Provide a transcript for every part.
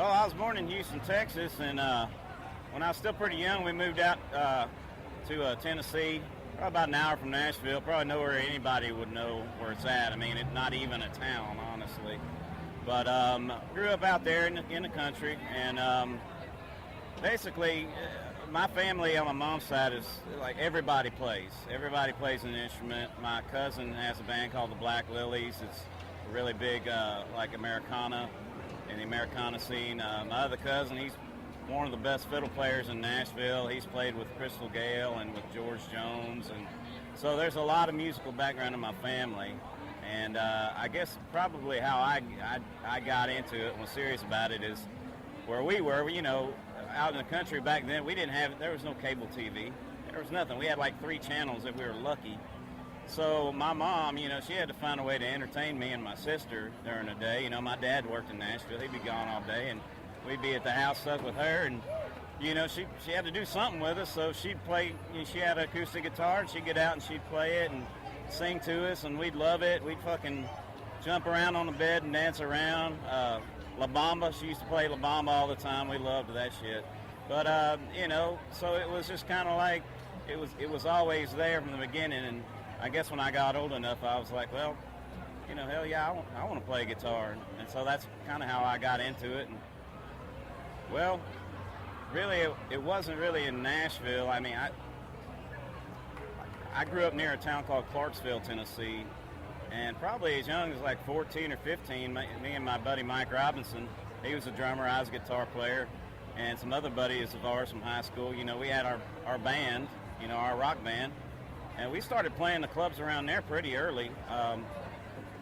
Well, I was born in Houston, Texas, and when I was still pretty young, we moved out to Tennessee, probably about an hour from Nashville. Probably nowhere anybody would know where it's at. I mean, it's not even a town, honestly. But grew up out there in the country, and basically, my family on my mom's side is like everybody plays. Everybody plays an instrument. My cousin has a band called the Black Lilies. It's a really big, like Americana, in the Americana scene. My other cousin, he's one of the best fiddle players in Nashville. He's played with Crystal Gale and with George Jones, and so there's a lot of musical background in my family. And I guess probably how I got into it and was serious about it is where we were, you know, out in the country back then. There was no cable TV. There was nothing. We had like 3 channels if we were lucky. So my mom, you know, she had to find a way to entertain me and my sister during the day. You know, my dad worked in Nashville. He'd be gone all day, and we'd be at the house stuck with her. And, you know, she had to do something with us, so she'd play. You know, she had an acoustic guitar, and she'd get out and she'd play it and sing to us, and we'd love it. We'd fucking jump around on the bed and dance around. La Bamba, she used to play La Bamba all the time. We loved that shit. But, you know, so it was just kind of like, it was always there from the beginning. And I guess when I got old enough, I was like, well, you know, hell yeah, I want to play guitar. And so that's kind of how I got into it. And, well, really, it wasn't really in Nashville. I mean, I grew up near a town called Clarksville, Tennessee. And probably as young as like 14 or 15, me and my buddy Mike Robinson, he was a drummer, I was a guitar player, and some other buddies of ours from high school, you know, we had our band, you know, our rock band, and we started playing the clubs around there pretty early.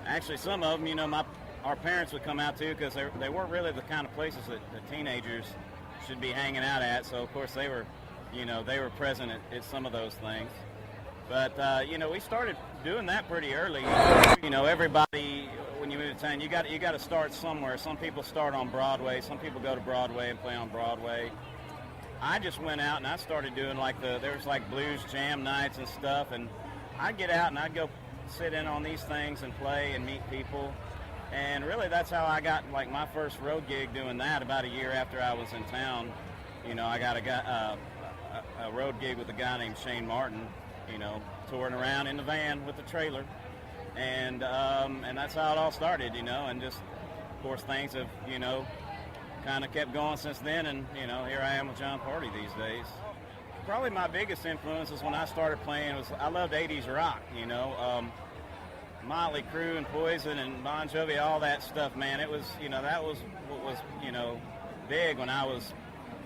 Actually, some of them, you know, our parents would come out too, because they weren't really the kind of places that the teenagers should be hanging out at, so of course they were, you know, they were present at some of those things. But, you know, we started doing that pretty early. You know, everybody, when you move to town, you got to start somewhere. Some people start on Broadway. Some people go to Broadway and play on Broadway. I just went out and I started doing like there was like blues jam nights and stuff. And I'd get out and I'd go sit in on these things and play and meet people. And really that's how I got like my first road gig doing that about a year after I was in town. You know, I got a road gig with a guy named Shane Martin, you know, touring around in the van with the trailer, and that's how it all started, you know, and just, of course, things have, you know, kind of kept going since then, and, you know, here I am with John Party these days. Probably my biggest influence is when I started playing I loved 80s rock, you know, Motley Crue and Poison and Bon Jovi, all that stuff, man. It was, you know, that was what was, you know, big when I was,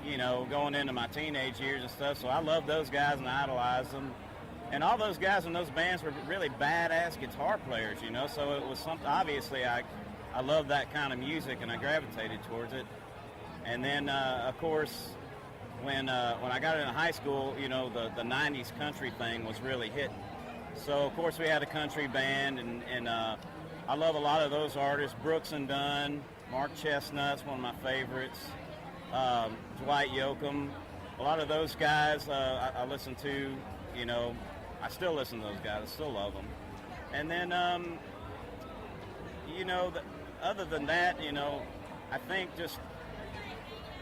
you know, going into my teenage years and stuff, so I loved those guys and idolized them. And all those guys in those bands were really badass guitar players, you know, so it was something, obviously I love that kind of music and I gravitated towards it. And then, of course, when I got into high school, you know, the 90s country thing was really hitting. So, of course, we had a country band, and I love a lot of those artists, Brooks and Dunn, Mark Chestnut's one of my favorites, Dwight Yoakam, a lot of those guys I listen to, you know. I still listen to those guys. I still love them. And then, you know, other than that, you know, I think just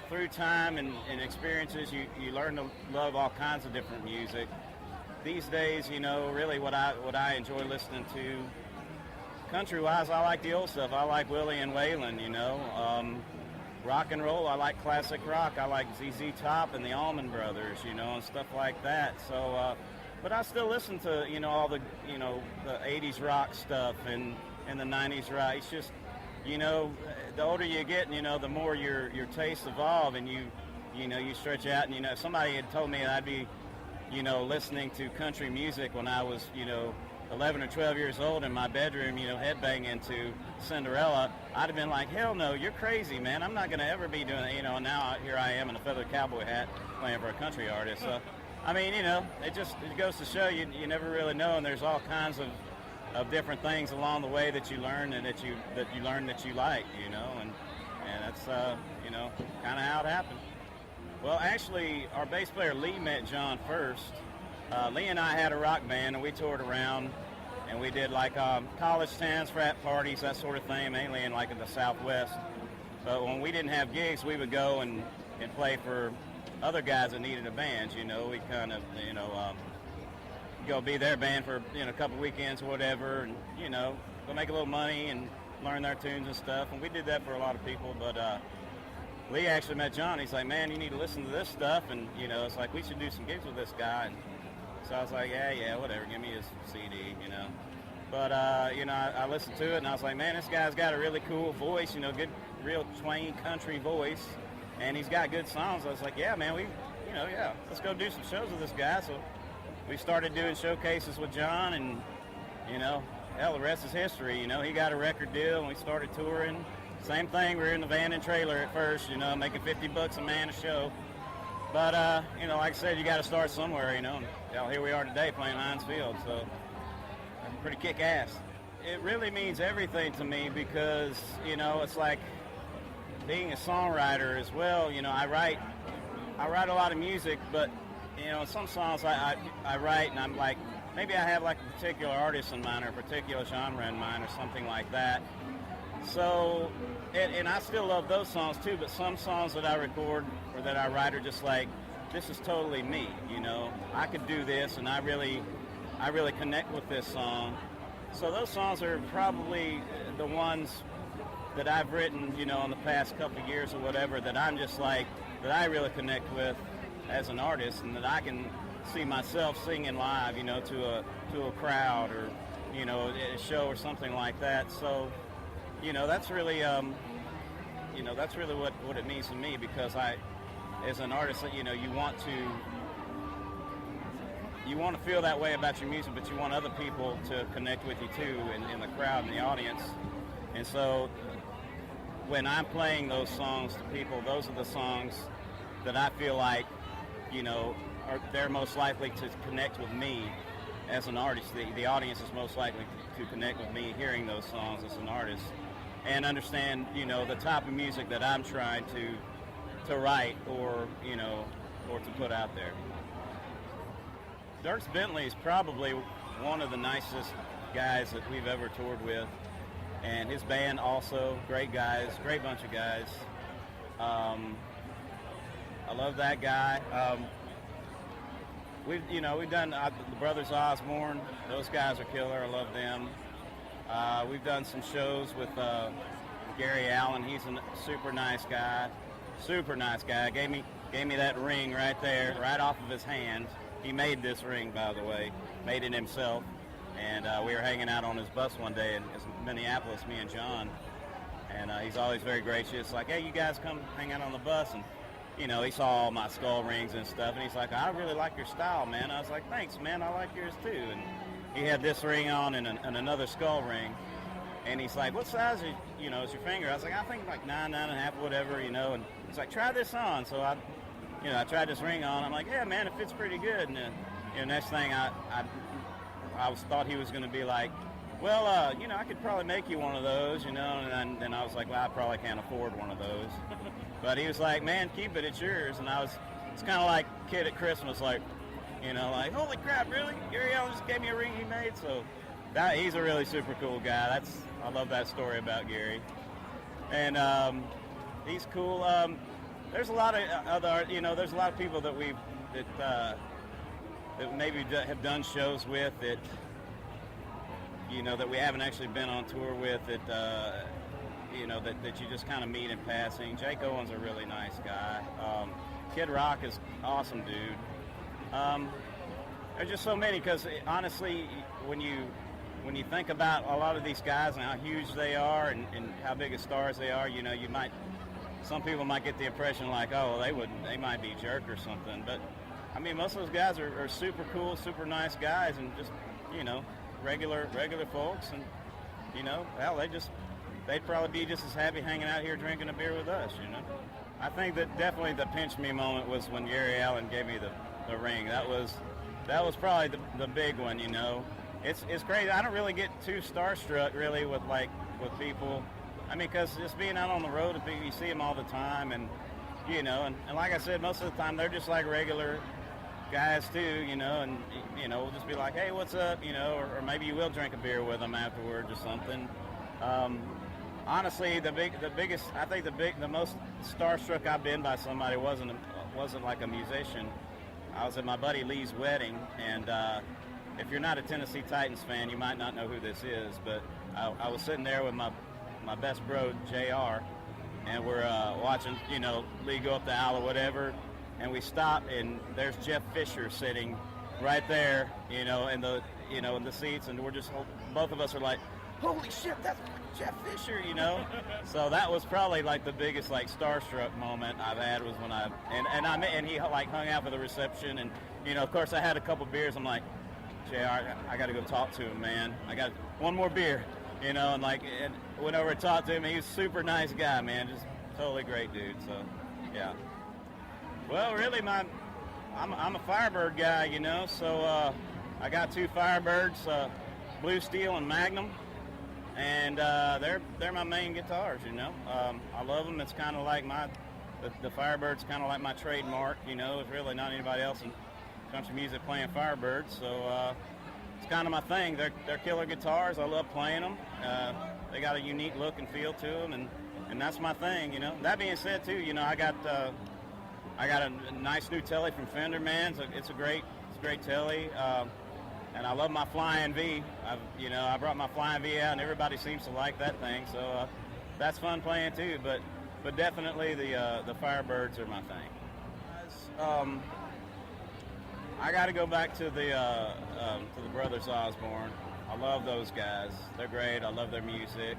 through time and experiences, you learn to love all kinds of different music. These days, you know, really what I enjoy listening to, country-wise, I like the old stuff. I like Willie and Waylon, you know. Rock and roll, I like classic rock. I like ZZ Top and the Allman Brothers, you know, and stuff like that. So, but I still listen to, you know, all the, you know, the 80s rock stuff and the 90s rock. It's just, you know, the older you get, you know, the more your tastes evolve, and you know, you stretch out. And, you know, if somebody had told me that I'd be, you know, listening to country music when I was, you know, 11 or 12 years old in my bedroom, you know, headbanging to Cinderella, I'd have been like, hell no, you're crazy, man. I'm not going to ever be doing that, you know, and now here I am in a feathered cowboy hat playing for a country artist. So, I mean, you know, it goes to show you never really know, and there's all kinds of different things along the way that you learn and that you learn that you like, you know, and that's, you know, kind of how it happened. Well, actually, our bass player Lee met John first. Lee and I had a rock band, and we toured around, and we did like college towns, frat parties, that sort of thing, mainly in like in the Southwest. But when we didn't have gigs, we would go and play for other guys that needed a band. You know, we kind of, go be their band for, a couple weekends or whatever, and, go make a little money and learn their tunes and stuff. And we did that for a lot of people. But Lee actually met John. He's like, man, you need to listen to this stuff. And, it's like, we should do some gigs with this guy. And so I was like, yeah, whatever. Give me his CD, But, I listened to it, and I was like, man, this guy's got a really cool voice, good, real twang country voice. And he's got good songs. I was like, yeah, man, let's go do some shows with this guy. So we started doing showcases with John, and, hell, the rest is history. He got a record deal, and we started touring. Same thing, we were in the van and trailer at first, making $50 a man a show. But, like I said, you got to start somewhere, and here we are today playing Heinz Field, so pretty kick-ass. It really means everything to me because, it's like being a songwriter as well. I write a lot of music, but, some songs I write, and I'm like, maybe I have like a particular artist in mind or a particular genre in mind or something like that. So, and I still love those songs too, but some songs that I record or that I write are just like, this is totally me, I could do this, and I really connect with this song. So those songs are probably the ones that I've written, in the past couple of years or whatever, that I'm just like, that I really connect with as an artist, and that I can see myself singing live, to a crowd or, at a show or something like that. So, that's really, that's really what it means to me, because I, as an artist, you want to feel that way about your music, but you want other people to connect with you too in the crowd and the audience. And so when I'm playing those songs to people, those are the songs that I feel like, they're most likely to connect with me as an artist. The audience is most likely to connect with me hearing those songs as an artist and understand, the type of music that I'm trying to write or to put out there. Dierks Bentley is probably one of the nicest guys that we've ever toured with, and his band also, great guys, great bunch of guys. I love that guy. We've done the Brothers Osborne. Those guys are killer. I love them. We've done some shows with Gary Allen. He's a super nice guy. Super nice guy. Gave me that ring right there, right off of his hand. He made this ring, by the way. Made it himself. And we were hanging out on his bus one day in Minneapolis, me and John. And he's always very gracious. Like, hey, you guys come hang out on the bus. And, he saw all my skull rings and stuff. And he's like, I really like your style, man. I was like, thanks, man. I like yours, too. And he had this ring on and another skull ring. And he's like, what size is your finger? I was like, I think like 9.5, whatever, And he's like, try this on. So I tried this ring on. I'm like, yeah, man, it fits pretty good. And next thing I thought he was going to be like, well, I could probably make you one of those, And then I was like, well, I probably can't afford one of those. But he was like, man, keep it, it's yours. And it's kind of like kid at Christmas, like, like, holy crap, really? Gary Allen just gave me a ring he made? So he's a really super cool guy. I love that story about Gary. And he's cool. There's a lot of other, there's a lot of people that that maybe have done shows with that, that we haven't actually been on tour with that, that you just kind of meet in passing. Jake Owen's a really nice guy. Kid Rock is awesome dude. There's just so many, because honestly, when you think about a lot of these guys and how huge they are and how big of stars they are, some people might get the impression like, oh, they might be a jerk or something. But I mean, most of those guys are super cool, super nice guys, and just, regular folks, and, hell, they'd probably be just as happy hanging out here drinking a beer with us, I think that definitely the pinch me moment was when Gary Allen gave me the ring. That was probably the big one, It's crazy. I don't really get too starstruck really with people. I mean, because just being out on the road, you see them all the time, and and like I said, most of the time they're just like regular guys too, and we'll just be like, hey, what's up, or maybe you will drink a beer with them afterwards or something. Honestly, the most starstruck I've been by somebody wasn't like a musician. I was at my buddy Lee's wedding, and if you're not a Tennessee Titans fan, you might not know who this is, but I was sitting there with my best bro, JR, and we're watching, Lee go up the aisle or whatever, and we stop, and there's Jeff Fisher sitting right there, in the seats, and we're just, both of us are like, holy shit, that's Jeff Fisher, So that was probably like the biggest like starstruck moment I've had was when and he like hung out for the reception, and of course I had a couple beers. I'm like, JR, I got to go talk to him, man. I got one more beer, and went over and talked to him. He was a super nice guy, man, just totally great dude. So yeah. Well, really, I'm a Firebird guy, So I got 2 Firebirds, Blue Steel and Magnum. And they're my main guitars, I love them. It's kind of like the Firebird's kind of like my trademark, There's really not anybody else in country music playing Firebirds, so it's kind of my thing. They're killer guitars. I love playing them. They got a unique look and feel to them, and that's my thing, That being said, too, I got a nice new Telly from Fender, man. It's a great Telly. And I love my Flying V. I brought my Flying V out, and everybody seems to like that thing. So that's fun playing too. But definitely the Firebirds are my thing. I got to go back to the Brothers Osborne. I love those guys. They're great. I love their music.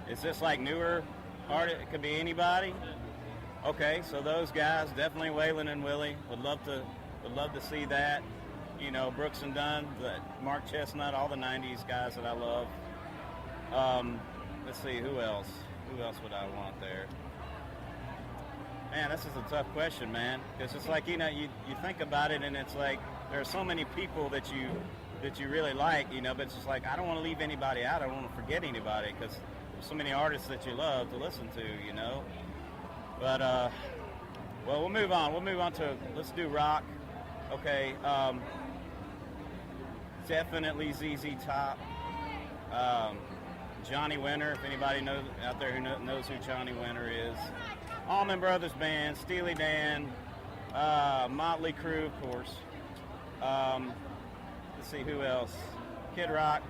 Is this like newer art? It could be anybody. Okay, so those guys, definitely Waylon and Willie. Would love to see that. Brooks and Dunn, Mark Chestnut, all the 90s guys that I love. Let's see, who else? Who else would I want there? Man, this is a tough question, man. Because it's like, you think about it, and it's like there are so many people that you really like, but it's just like I don't want to leave anybody out. I don't want to forget anybody because there's so many artists that you love to listen to, But, well, we'll move on. We'll move on to, let's do rock. Okay, definitely ZZ Top, Johnny Winter, if anybody out there who knows who Johnny Winter is. Allman Brothers Band, Steely Dan, Motley Crue, of course. Let's see, who else? Kid Rock,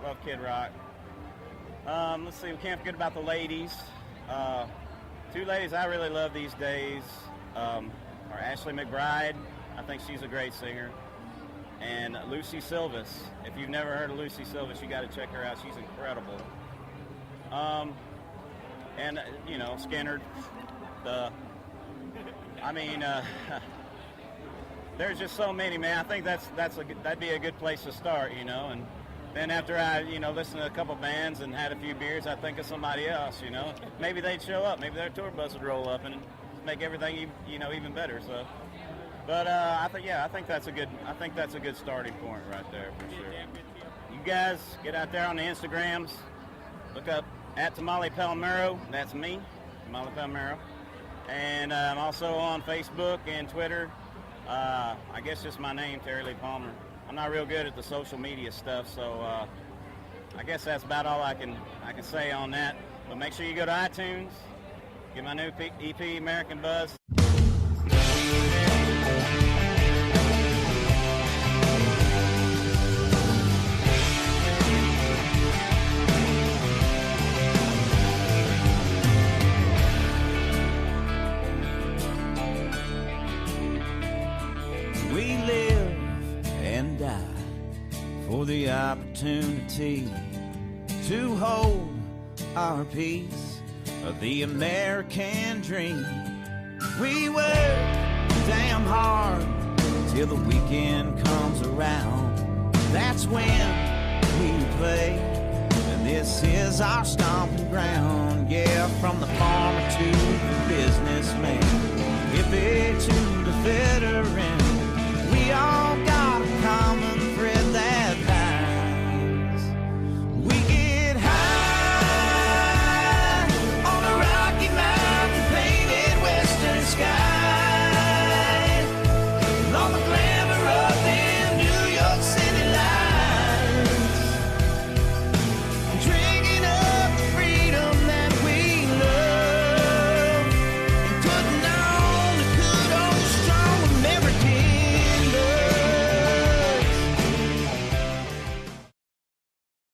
love Kid Rock. Let's see, we can't forget about the ladies. 2 ladies I really love these days are Ashley McBride. I think she's a great singer. And Lucy Silvis. If you've never heard of Lucy Silvis, you got to check her out. She's incredible. And Skinner. There's just so many, man. I think that'd be a good place to start, And then after I, listened to a couple bands and had a few beers, I think of somebody else, Maybe they'd show up. Maybe their tour bus would roll up and make everything, even better. So. But I think that's a good starting point right there for sure. You guys get out there on the Instagrams, look up at Tamale Palmero. That's me, Tamale Palmero, and I'm also on Facebook and Twitter. I guess just my name, Terry Lee Palmer. I'm not real good at the social media stuff, so I guess that's about all I can say on that. But make sure you go to iTunes, get my new EP, American Buzz. We live and die for the opportunity to hold our piece of the American dream. We work damn hard till the weekend comes around. That's when we play, and this is our stomping ground. Yeah, from the farmer to the businessman, hippie to the veteran,